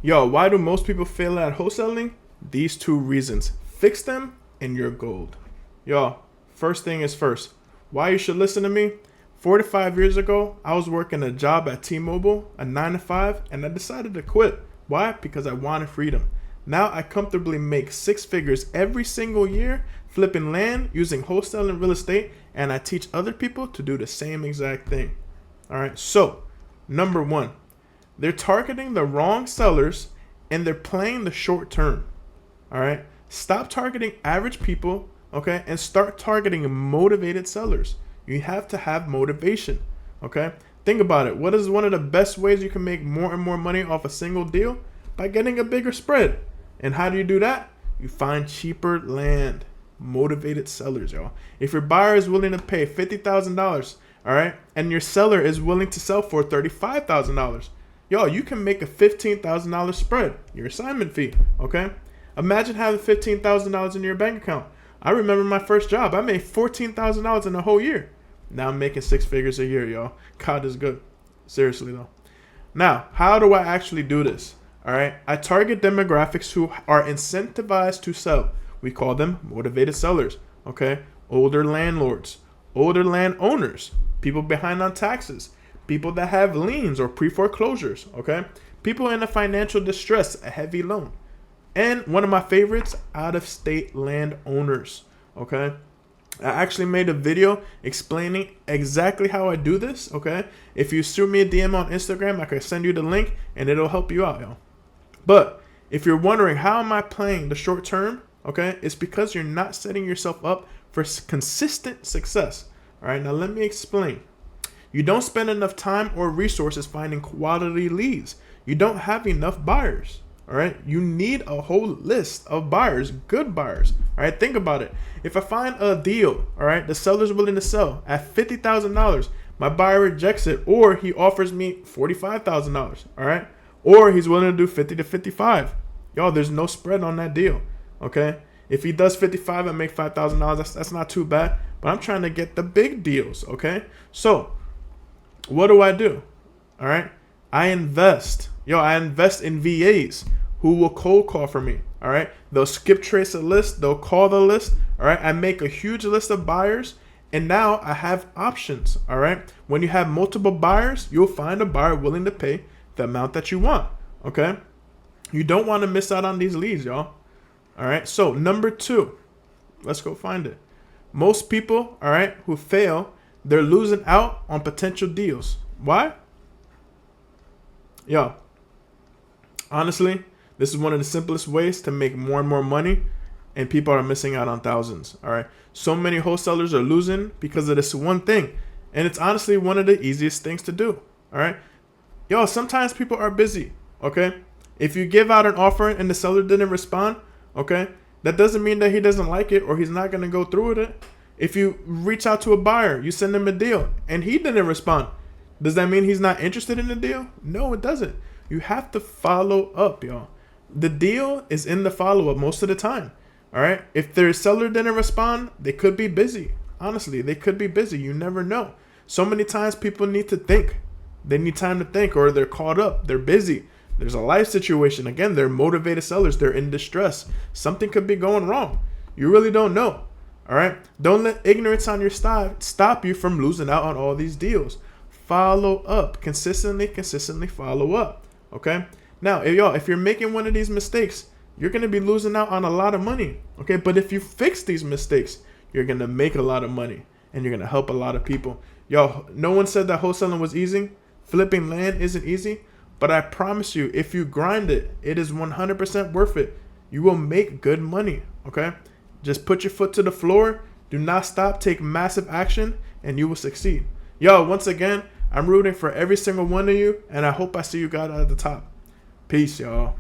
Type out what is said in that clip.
Yo, why do most people fail at wholesaling? These two reasons. Fix them and you're gold. Yo, first thing is first. Why you should listen to me? 45 years ago, I was working a job at T-Mobile, a 9 to 5, and I decided to quit. Why? Because I wanted freedom. Now I comfortably make six figures every single year flipping land using wholesaling real estate, and I teach other people to do the same exact thing. All right, so number one, they're targeting the wrong sellers and they're playing the short term. All right, stop targeting average people, okay, and start targeting motivated sellers. You have to have motivation, okay? Think about it. What is one of the best ways you can make more and more money off a single deal? By getting a bigger spread. And how do you do that? You find cheaper land. Motivated sellers, y'all. If your buyer is willing to pay $50,000, all right, and your seller is willing to sell for $35,000, y'all, you can make a $15,000 spread, your assignment fee, okay? Imagine having $15,000 in your bank account. I remember my first job. I made $14,000 in a whole year. Now I'm making six figures a year, y'all. God is good. Seriously, though. Now, how do I actually do this? All right. I target demographics who are incentivized to sell. We call them motivated sellers. Okay. Older landlords, older landowners, people behind on taxes, people that have liens or pre-foreclosures. Okay. People in a financial distress, a heavy loan. And one of my favorites, out-of-state landowners, okay? I actually made a video explaining exactly how I do this, okay? If you shoot me a DM on Instagram, I can send you the link, and it'll help you out, yo. But if you're wondering, how am I playing the short term, okay? It's because you're not setting yourself up for consistent success, all right? Now, let me explain. You don't spend enough time or resources finding quality leads. You don't have enough buyers. All right, you need a whole list of buyers, good buyers. All right, think about it. If I find a deal, all right, the seller's willing to sell at $50,000, my buyer rejects it, or he offers me $45,000. All right, or he's willing to do 50 to 55. Y'all, there's no spread on that deal. Okay, if he does 55 and make $5,000, that's not too bad. But I'm trying to get the big deals. Okay, so what do? All right, I invest. I invest in VAs who will cold call for me. All right. They'll skip trace a list. They'll call the list. All right. I make a huge list of buyers. And now I have options. All right. When you have multiple buyers, you'll find a buyer willing to pay the amount that you want. Okay. You don't want to miss out on these leads, y'all. All right. So number two, let's go find it. Most people, all right, who fail, they're losing out on potential deals. Why? Yo, honestly, this is one of the simplest ways to make more and more money, and people are missing out on thousands. All right. So many wholesalers are losing because of this one thing. And it's honestly one of the easiest things to do. All right. Yo, sometimes people are busy. Okay. If you give out an offer and the seller didn't respond, okay, that doesn't mean that he doesn't like it or he's not going to go through with it. If you reach out to a buyer, you send him a deal and he didn't respond, does that mean he's not interested in the deal? No, it doesn't. You have to follow up, y'all. The deal is in the follow-up most of the time. All right. If their seller didn't respond, they could be busy. Honestly, they could be busy. You never know. So many times people need to think. They need time to think, or they're caught up. They're busy. There's a life situation. Again, they're motivated sellers. They're in distress. Something could be going wrong. You really don't know. All right. Don't let ignorance on your side stop you from losing out on all these deals. Follow up. Consistently follow up. Okay. Now, if you're making one of these mistakes, you're going to be losing out on a lot of money. Okay. But if you fix these mistakes, you're going to make a lot of money and you're going to help a lot of people. Yo, no one said that wholesaling was easy. Flipping land isn't easy. But I promise you, if you grind it, it is 100% worth it. You will make good money. Okay. Just put your foot to the floor. Do not stop. Take massive action and you will succeed. Yo, once again, I'm rooting for every single one of you, and I hope I see you guys at the top. Peace, y'all.